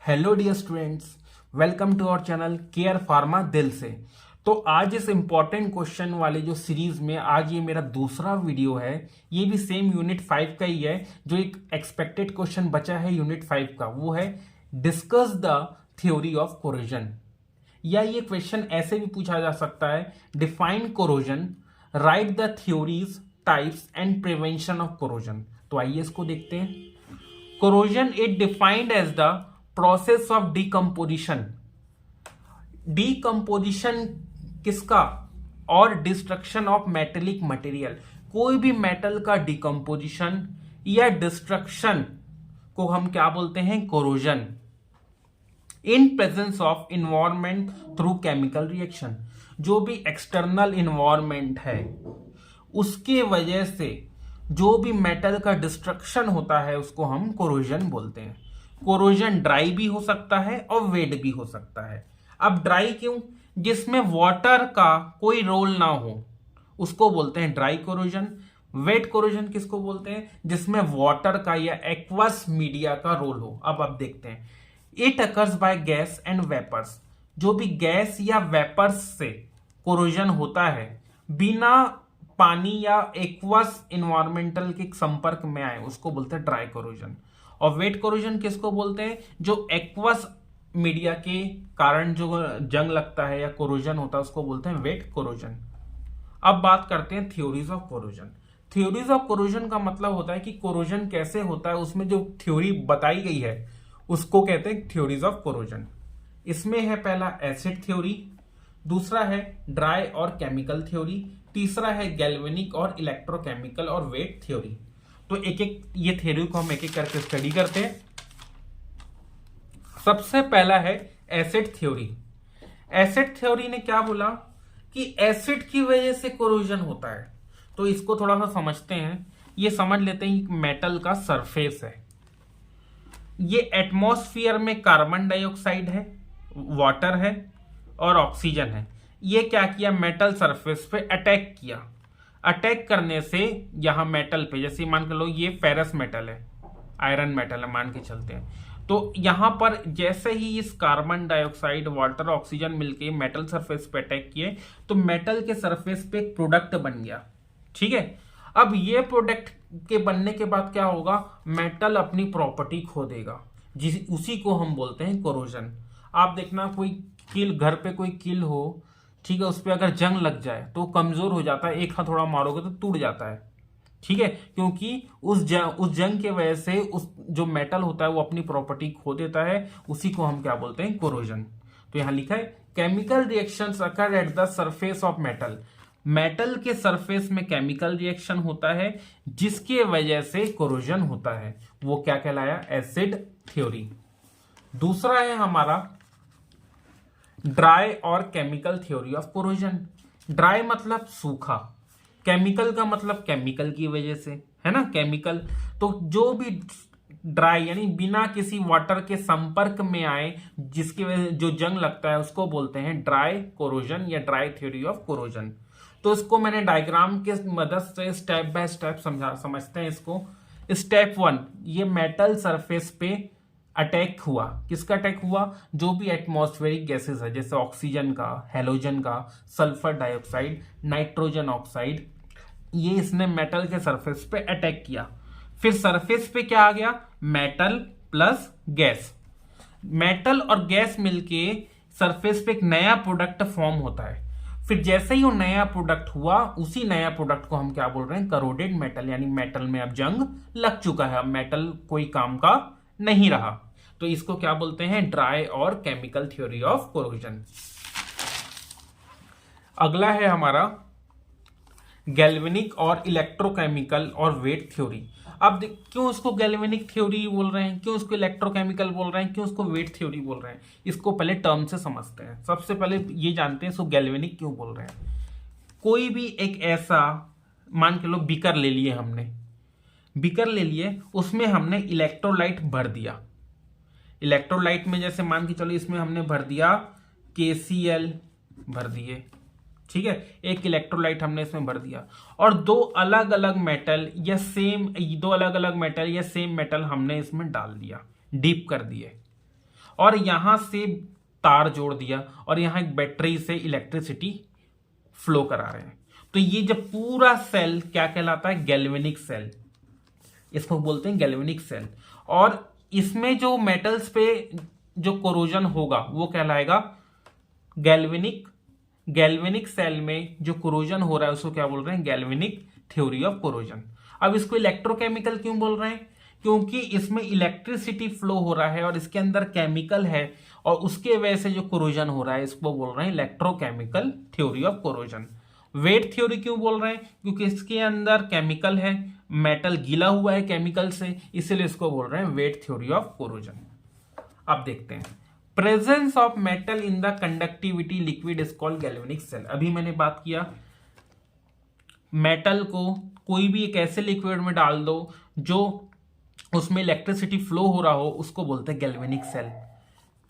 Hello dear students, welcome to our channel care pharma दिल से। Welcome to our channel care pharma दिल से। तो आज इस इंपॉर्टेंट क्वेश्चन वाले जो सीरीज में आज ये मेरा दूसरा वीडियो है। ये भी सेम यूनिट 5 का ही है। जो एक एक्सपेक्टेड क्वेश्चन बचा है यूनिट 5 का, वो है discuss the theory of corrosion. या ये क्वेश्चन ऐसे भी पूछा जा सकता है, define corrosion, right the theories, types and prevention of corrosion. तो आइए इसको देखते हैं। Corrosion is defined as the process of decomposition। Decomposition किसका? और डिस्ट्रक्शन ऑफ मेटेलिक मटेरियल। कोई भी मेटल का डिकम्पोजिशन या डिस्ट्रक्शन को हम क्या बोलते हैं? Corrosion. In presence of environment through chemical reaction. जो भी एक्सटर्नल इन्वायरमेंट है उसके वजह से जो भी मेटल का डिस्ट्रक्शन होता है उसको हम कोरोजन बोलते हैं। कोरोजन ड्राई भी हो सकता है और वेट भी हो सकता है। अब ड्राई क्यों? जिसमें वाटर का कोई रोल ना हो उसको बोलते हैं ड्राई कोरोजन। वेट कोरोजन किसको बोलते हैं? जिसमें वाटर का या एक्वस मीडिया का रोल हो। अब आप देखते हैं, it occurs by gas and vapours. जो भी गैस या वेपर्स से कोरोजन होता है बिना पानी या एक्वस इन्वायरमेंटल के संपर्क में आए उसको बोलते हैं ड्राई कोरोजन। और वेट कोरोजन किसको बोलते हैं? जो एक्वस मीडिया के कारण जो जंग लगता है या कोरोजन होता है उसको बोलते हैं वेट कोरोजन। अब बात करते हैं theories of corrosion. Theories of corrosion का मतलब होता है कि कोरोजन कैसे होता है, उसमें जो थ्योरी बताई गई है उसको कहते हैं थ्योरीज ऑफ कोरोजन। इसमें है पहला एसिड थ्योरी, दूसरा है ड्राई और केमिकल थ्योरी, तीसरा है गैल्वेनिक और इलेक्ट्रोकेमिकल और वेट थ्योरी। तो एक एक ये थ्योरी को हम एक एक करके स्टडी करते हैं। सबसे पहला है एसिड थ्योरी। एसिड थ्योरी ने क्या बोला कि एसिड की वजह से कोरोजन होता है। तो इसको थोड़ा सा समझते हैं। ये समझ लेते हैं, मेटल का सरफेस है, ये एटमॉस्फेयर में कार्बन डाइऑक्साइड है, वाटर है और ऑक्सीजन है। ये क्या किया? मेटल सरफेस पे अटैक किया। अटैक करने से यहां मेटल पे, जैसे मान के लो ये फेरस मेटल है, आयरन मेटल है, मान के चलते हैं। तो यहां पर जैसे ही इस कार्बन डाइऑक्साइड, वाटर, ऑक्सीजन मिलके मेटल सरफेस पे अटैक किए तो मेटल के सरफेस पे एक प्रोडक्ट बन गया। ठीक है। अब ये प्रोडक्ट के बनने के बाद क्या होगा? मेटल अपनी प्रॉपर्टी खो देगा, उसी को हम बोलते हैं कोरोजन। आप देखना, कोई कील, घर पे कोई कील हो, ठीक है, उस पर अगर जंग लग जाए तो कमजोर हो जाता है, एक हथौड़ा मारोगे तो टूट जाता है। ठीक है, क्योंकि उस जंग के वजह से उस जो मेटल होता है वो अपनी प्रॉपर्टी खो देता है, उसी को हम क्या बोलते हैं? कोरोजन। तो यहां लिखा है chemical reactions occur at the surface of metal. Metal के सरफेस में केमिकल रिएक्शन होता है जिसके वजह से कोरोजन होता है। वो क्या कहलाया? Acid theory. दूसरा है हमारा ड्राई और chemical theory of corrosion. Dry मतलब सूखा, केमिकल का मतलब केमिकल की वजह से, है ना, केमिकल। तो जो भी ड्राई यानी बिना किसी वाटर के संपर्क में आए, जिसकी वजह से जो जंग लगता है उसको बोलते हैं ड्राई कोरोजन या ड्राई थ्योरी ऑफ कोरोजन। तो इसको मैंने डायग्राम के मदद से स्टेप बाय स्टेप समझते हैं इसको। स्टेप 1, ये मेटल सरफेस पे अटैक हुआ। किसका अटैक हुआ? जो भी एटमॉस्फेरिक गैसेस है, जैसे ऑक्सीजन का, हेलोजन का, सल्फर डाइऑक्साइड, नाइट्रोजन ऑक्साइड, ये इसने मेटल के सरफेस पे अटैक किया। फिर सरफेस पे क्या आ गया? Metal plus gas. मेटल और गैस मिलके सरफेस पे एक नया प्रोडक्ट फॉर्म होता है। फिर जैसे ही वो नया प्रोडक्ट हुआ, उसी नया प्रोडक्ट को हम क्या बोल रहे हैं? करोडेड मेटल, यानी मेटल में अब जंग लग चुका है, अब मेटल कोई काम का नहीं रहा। तो इसको क्या बोलते हैं? ड्राई और केमिकल थ्योरी ऑफ कोरोजन। अगला है हमारा गैल्वेनिक और इलेक्ट्रोकेमिकल और वेट थ्योरी। अब क्यों इसको गैल्वेनिक थ्योरी बोल रहे हैं, क्यों इसको इलेक्ट्रोकेमिकल बोल रहे हैं, क्यों इसको वेट थ्योरी बोल रहे हैं, इसको पहले टर्म से समझते हैं। सबसे पहले ये जानते हैं इसको गैल्वेनिक क्यों बोल रहे हैं। कोई भी एक ऐसा, मान के लो बीकर ले लिए हमने, बीकर ले लिए, उसमें हमने इलेक्ट्रोलाइट भर दिया। इलेक्ट्रोलाइट में जैसे मान के चलो इसमें हमने भर दिया KCl भर दिए, ठीक है, एक इलेक्ट्रोलाइट हमने इसमें भर दिया, और दो अलग अलग मेटल या सेम मेटल हमने इसमें डाल दिया, डीप कर दिए। और यहां से तार जोड़ दिया और यहां एक बैटरी से इलेक्ट्रिसिटी फ्लो करा रहे हैं। तो ये जब पूरा सेल क्या कहलाता है, गैल्वेनिक सेल, इसको बोलते हैं गैल्वेनिक सेल। और इसमें जो मेटल्स पे जो कोरोजन होगा वो कहलाएगा गैल्वेनिक। गैल्वेनिक सेल में जो कोरोजन हो रहा है उसको क्या बोल रहे हैं, गैल्वेनिक थ्योरी ऑफ कोरोजन। अब इसको इलेक्ट्रोकेमिकल क्यों बोल रहे हैं, क्योंकि इसमें इलेक्ट्रिसिटी फ्लो हो रहा है और इसके अंदर केमिकल है और उसके वजह से जो कोरोजन हो रहा है इसको बोल रहे हैं electrochemical theory of corrosion. Wet theory क्यों बोल रहे हैं, क्योंकि इसके अंदर केमिकल है, मेटल गीला हुआ है केमिकल से, इसीलिए इसको बोल रहे हैं वेट थ्योरी ऑफ कोरोजन। अब देखते हैं presence of metal in the conductivity liquid is called galvanic cell. अभी मैंने बात किया मेटल को कोई भी एक ऐसे लिक्विड में डाल दो जो उसमें इलेक्ट्रिसिटी फ्लो हो रहा हो, उसको बोलते हैं galvanic cell.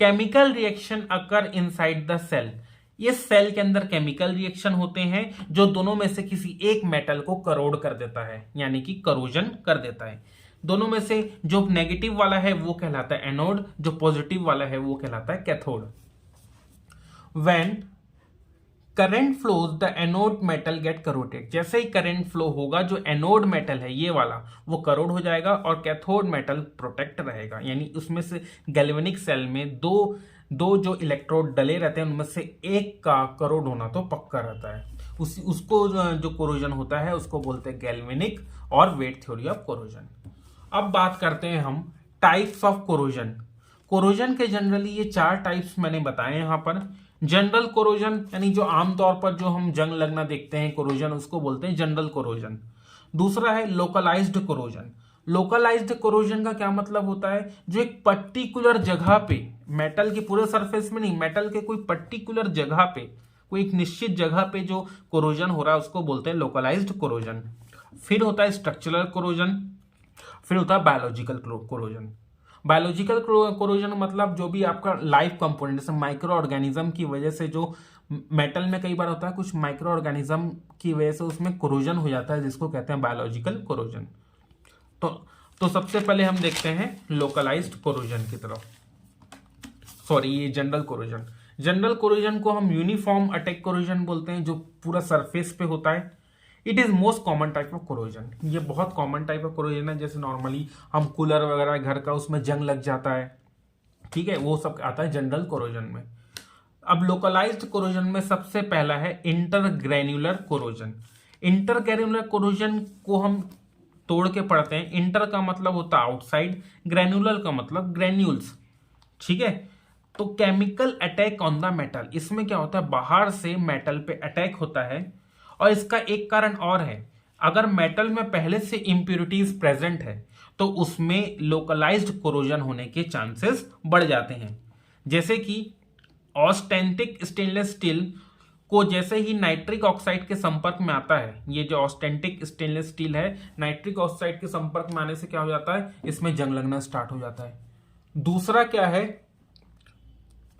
Chemical reaction occur inside the cell, इस सेल के अंदर केमिकल रिएक्शन होते हैं जो दोनों में से किसी एक मेटल को करोड कर देता है, यानी कि करोजन कर देता है। दोनों में से जो नेगेटिव वाला है वो कहलाता है एनोड, जो पॉजिटिव वाला है वो कहलाता है cathode. When current flows the anode metal get corroded, जैसे ही करंट फ्लो होगा जो एनोड मेटल है ये वाला वो करोड हो जाएगा और कैथोड मेटल प्रोटेक्ट रहेगा। यानी उसमें से गैल्वेनिक सेल में दो जो इलेक्ट्रोड डले रहते हैं उनमें से एक का करोड होना तो पक्का रहता है। उसको जो कोरोजन होता है उसको बोलते हैं गैल्वेनिक और वेट थ्योरी ऑफ कोरोजन। अब बात करते हैं हम टाइप्स ऑफ कोरोजन। कोरोजन के जनरली ये 4 टाइप्स मैंने बताए यहाँ पर। जनरल कोरोजन यानी जो आमतौर पर जो हम जंग लगना देखते हैं कोरोजन, उसको बोलते हैं जनरल कोरोजन। दूसरा है लोकलाइज्ड कोरोजन। लोकलाइज्ड कोरोजन का क्या मतलब होता है, जो एक पर्टिकुलर जगह पे, मेटल के पूरे सरफेस में नहीं, मेटल के कोई पर्टिकुलर जगह पे, कोई एक निश्चित जगह पे जो कोरोजन हो रहा है उसको बोलते हैं लोकलाइज्ड कोरोजन। फिर होता है स्ट्रक्चरल कोरोजन, फिर होता है बायोलॉजिकल कोरोजन। बायोलॉजिकल कोरोजन मतलब जो भी आपका लाइफ कंपोनेंट, जैसे माइक्रो ऑर्गेनिज्म की वजह से जो मेटल में कई बार होता है कुछ माइक्रो ऑर्गेनिज्म की वजह से उसमें कोरोजन हो जाता है, जिसको कहते हैं बायोलॉजिकल कोरोजन। तो सबसे पहले हम देखते हैं लोकलाइज्ड कोरोजन की तरफ। सॉरी, ये जनरल कोरोजन। जनरल कोरोजन को हम यूनिफॉर्म अटैक कोरोजन बोलते हैं, जो पूरा सरफेस पे होता है। It is most common type of corrosion. ये बहुत कॉमन टाइप ऑफ कोरोजन है। जैसे नॉर्मली हम कूलर वगैरह घर का उसमें जंग लग जाता है, ठीक है, वो सब आता है जनरल कोरोजन में। अब लोकलाइज्ड कोरोजन में सबसे पहला है इंटरग्रेन्युलर कोरोजन। इंटरग्रेन्युलर कोरोजन को हम तोड़ के पढ़ते हैं। इंटर का मतलब होता है आउटसाइड, ग्रेन्युलर का मतलब ग्रेन्यूल्स, ठीक है। तो chemical attack on the metal, इसमें क्या होता है, बाहर से मेटल पे अटैक होता है। और इसका एक कारण और है, अगर मेटल में पहले से इंप्योरिटीज प्रेजेंट है तो उसमें लोकलाइज्ड कोरोजन होने के चांसेस बढ़ जाते हैं। जैसे कि ऑस्टेंटिक स्टेनलेस स्टील को जैसे ही नाइट्रिक ऑक्साइड के संपर्क में आता है, ये जो ऑस्टेंटिक स्टेनलेस स्टील है, नाइट्रिक ऑक्साइड के संपर्क में आने से क्या हो जाता है, इसमें जंग लगना स्टार्ट हो जाता है। दूसरा क्या है,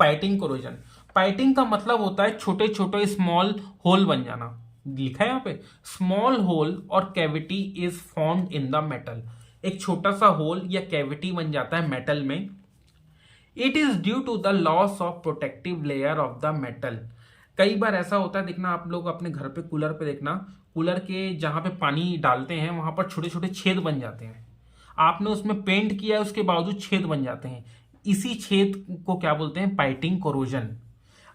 पाइटिंग कोरोजन। पाइटिंग का मतलब होता है छोटे छोटे स्मॉल होल बन जाना। लिखा है यहाँ पे स्मॉल होल और cavity is formed in the metal. एक छोटा सा होल या कैविटी बन जाता है मेटल में। It is due to the loss of protective layer of the metal. कई बार ऐसा होता है, देखना आप लोग अपने घर पे कूलर पे देखना, कूलर के जहां पे पानी डालते हैं वहां पर छोटे छोटे छेद बन जाते हैं। आपने उसमें पेंट किया है उसके बावजूद छेद बन जाते हैं। इसी छेद को क्या बोलते हैं, पाइटिंग कोरोजन।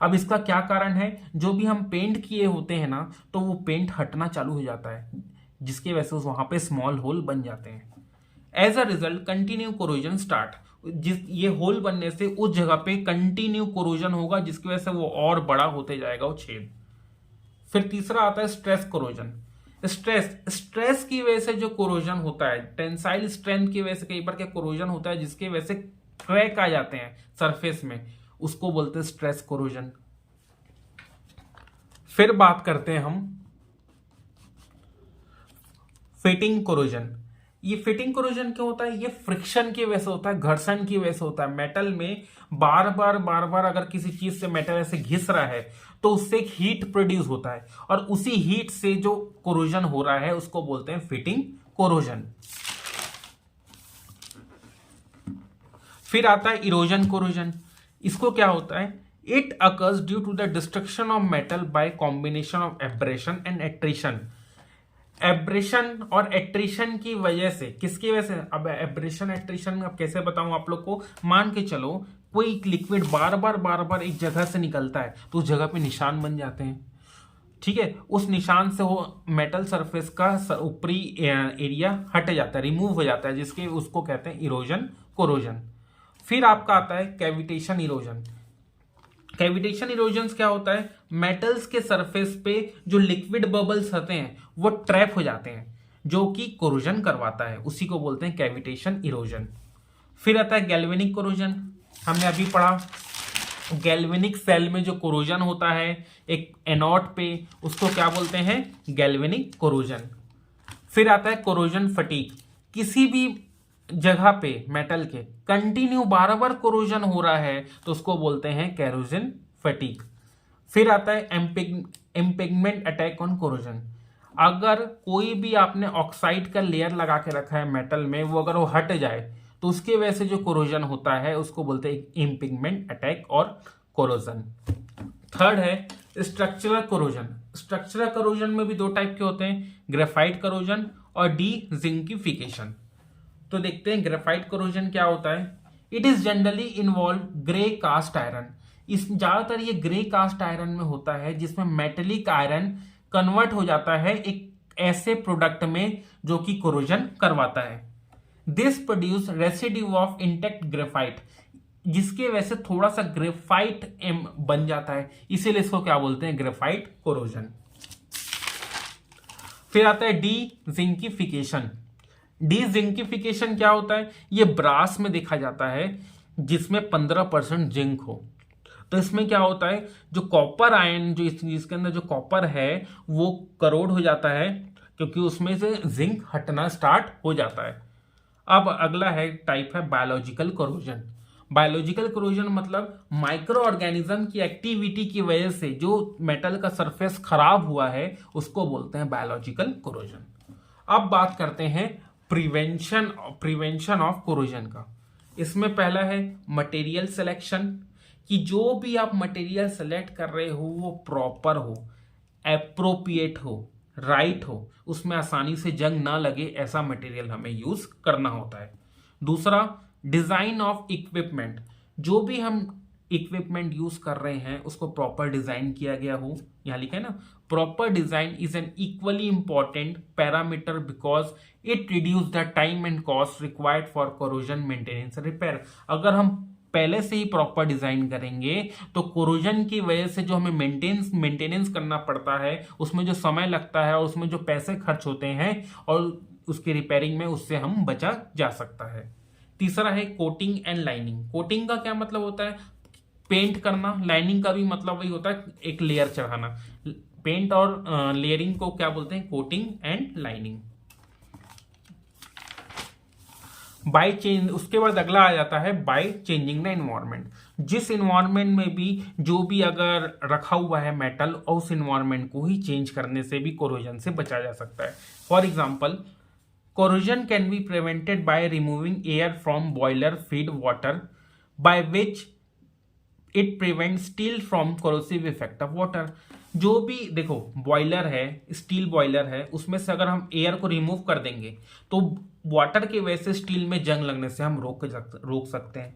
अब इसका क्या कारण है, जो भी हम पेंट किए होते हैं ना, तो वो पेंट हटना चालू हो जाता है, जिसकी वजह से वहां पे स्मॉल होल बन जाते हैं। As a result continue corrosion start. ये होल बनने से उस जगह पे कंटिन्यू कोरोजन होगा, जिसकी वजह से वो और बड़ा होते जाएगा वो छेद। फिर तीसरा आता है स्ट्रेस कोरोजन। स्ट्रेस की वजह से जो कोरोजन होता है, टेंसाइल स्ट्रेंथ की वजह से कई बार क्या कोरोजन होता है, जिसकी वजह से क्रैक आ जाते हैं सरफेस में, उसको बोलते हैं स्ट्रेस कोरोजन। फिर बात करते हैं हम फिटिंग कोरोजन। ये फिटिंग कोरोजन क्यों होता है, ये फ्रिक्शन की वजह से होता है, घर्षण की वजह से होता है। मेटल में बार बार अगर किसी चीज से मेटल ऐसे घिस रहा है तो उससे एक हीट प्रोड्यूस होता है, और उसी हीट से जो कोरोजन हो रहा है उसको बोलते हैं फिटिंग कोरोजन। फिर आता है इरोजन कोरोजन। इसको क्या होता है, it occurs due to the destruction of metal by combination of abrasion and attrition. Abrasion और एट्रिशन की वजह से, किसकी वजह से, अब एब्रेशन एट्रिशन अब कैसे बताऊं आप लोग को। मान के चलो कोई लिक्विड बार बार एक जगह से निकलता है तो उस जगह पे निशान बन जाते हैं, ठीक है। उस निशान से वो मेटल सरफेस का ऊपरी एरिया हट जाता है, रिमूव हो जाता है, जिसके उसको कहते हैं इरोजन कोरोजन। फिर आपका आता है कैविटेशन इरोजन। कैविटेशन इरोजन क्या होता है, मेटल्स के सरफेस पे जो लिक्विड बबल्स होते हैं वो ट्रैप हो जाते हैं, जो कि कोरोजन करवाता है, उसी को बोलते हैं कैविटेशन इरोजन। फिर आता है गैल्वेनिक कोरोजन। हमने अभी पढ़ा गैल्वेनिक सेल में जो कोरोजन होता है एक एनोड पे, उसको क्या बोलते हैं, गैल्वेनिक कोरोजन। फिर आता है कोरोजन फटीग। किसी भी जगह पे मेटल के कंटिन्यू बार बार कोरोजन हो रहा है तो उसको बोलते हैं कोरोजन फटीग। फिर आता है एम्पिगमेंट अटैक ऑन कोरोजन। अगर कोई भी आपने ऑक्साइड का लेयर लगा के रखा है मेटल में, वो अगर वो हट जाए तो उसकी वजह से जो कोरोजन होता है उसको बोलते हैं इम्पिगमेंट अटैक और कोरोजन। थर्ड है स्ट्रक्चरल कोरोजन। स्ट्रक्चरल कोरोजन में भी दो टाइप के होते हैं, ग्रेफाइट कोरोजन और डी जिंकिफिकेशन। तो देखते हैं ग्रेफाइट कोरोजन क्या होता है। It is generally involve grey cast iron. इस ज्यादातर ये ग्रे कास्ट आयरन में होता है जिसमें मेटेलिक आयरन कन्वर्ट हो जाता है एक ऐसे प्रोडक्ट में जो कि कोरोजन करवाता है। This produce residue of intact graphite, जिसके वजह से थोड़ा सा ग्रेफाइट बन जाता है, इसीलिए इसको क्या बोलते हैं, ग्रेफाइट कोरोजन। फिर आता है डी जिंकिफिकेशन। डी जिंकिफिकेशन क्या होता है, ये ब्रास में देखा जाता है जिसमें 15% जिंक हो। तो इसमें क्या होता है, जो कॉपर आयन जो इसके अंदर जो कॉपर है वो करोड हो जाता है क्योंकि उसमें से जिंक हटना स्टार्ट हो जाता है। अब अगला है टाइप है बायोलॉजिकल कोरोजन। बायोलॉजिकल कोरोजन मतलब माइक्रो ऑर्गेनिज्म की एक्टिविटी की वजह से जो मेटल का सरफेस खराब हुआ है उसको बोलते हैं बायोलॉजिकल कोरोजन। अब बात करते हैं प्रिवेंशन ऑफ कोरोजन का। इसमें पहला है मटेरियल सिलेक्शन, कि जो भी आप मटेरियल सेलेक्ट कर रहे हो वो प्रॉपर हो, एप्रोप्रिएट हो, राइट हो, उसमें आसानी से जंग ना लगे ऐसा मटेरियल हमें यूज करना होता है। दूसरा डिजाइन ऑफ इक्विपमेंट, जो भी हम इक्विपमेंट यूज कर रहे हैं उसको प्रॉपर डिजाइन किया गया हो। यहां लिखा है ना, proper design is an equally important parameter because it reduce the time and cost required for corrosion maintenance repair. अगर हम पहले से ही प्रॉपर डिजाइन करेंगे तो कोरोजन की वजह से जो हमें मेंटेनेंस करना पड़ता है, उसमें जो समय लगता है और उसमें जो पैसे खर्च होते हैं और उसकी रिपेयरिंग में, उससे हम बचा जा सकता है। तीसरा है कोटिंग एंड लाइनिंग। कोटिंग का क्या मतलब होता है, पेंट करना। लाइनिंग का भी मतलब वही होता है, एक लेयर चढ़ाना। पेंट और लेयरिंग को क्या बोलते हैं, coating and lining. By change, उसके बाद अगला आ जाता है बाय चेंजिंग द इन्वायरमेंट। जिस इन्वायरमेंट में भी जो भी अगर रखा हुआ है मेटल, और उस इन्वायरमेंट को ही चेंज करने से भी कोरोजन से बचा जा सकता है। For example, corrosion can be prevented by removing air from boiler feed water by which it prevent steel from corrosive effect of water. जो भी देखो बॉयलर है, स्टील बॉयलर है, उसमें से अगर हम एयर को रिमूव कर देंगे तो वाटर की वजह से स्टील में जंग लगने से हम रोक सकते हैं।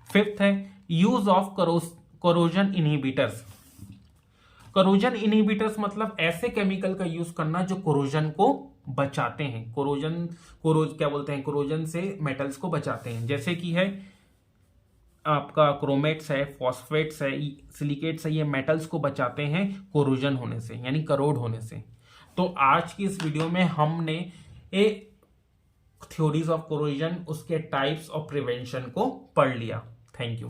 फिफ्थ है use of corrosion inhibitors. Corrosion inhibitors मतलब ऐसे केमिकल का यूज करना जो कोरोजन को बचाते हैं, क्या बोलते हैं, कोरोजन से मेटल्स को बचाते हैं। जैसे कि है आपका क्रोमेट्स है, फॉस्फेट्स है, सिलिकेट्स है, ये मेटल्स को बचाते हैं कोरोजन होने से, यानी करोड होने से। तो आज की इस वीडियो में हमने थ्योरीज ऑफ कोरोजन, उसके टाइप्स ऑफ प्रिवेंशन को पढ़ लिया। Thank you.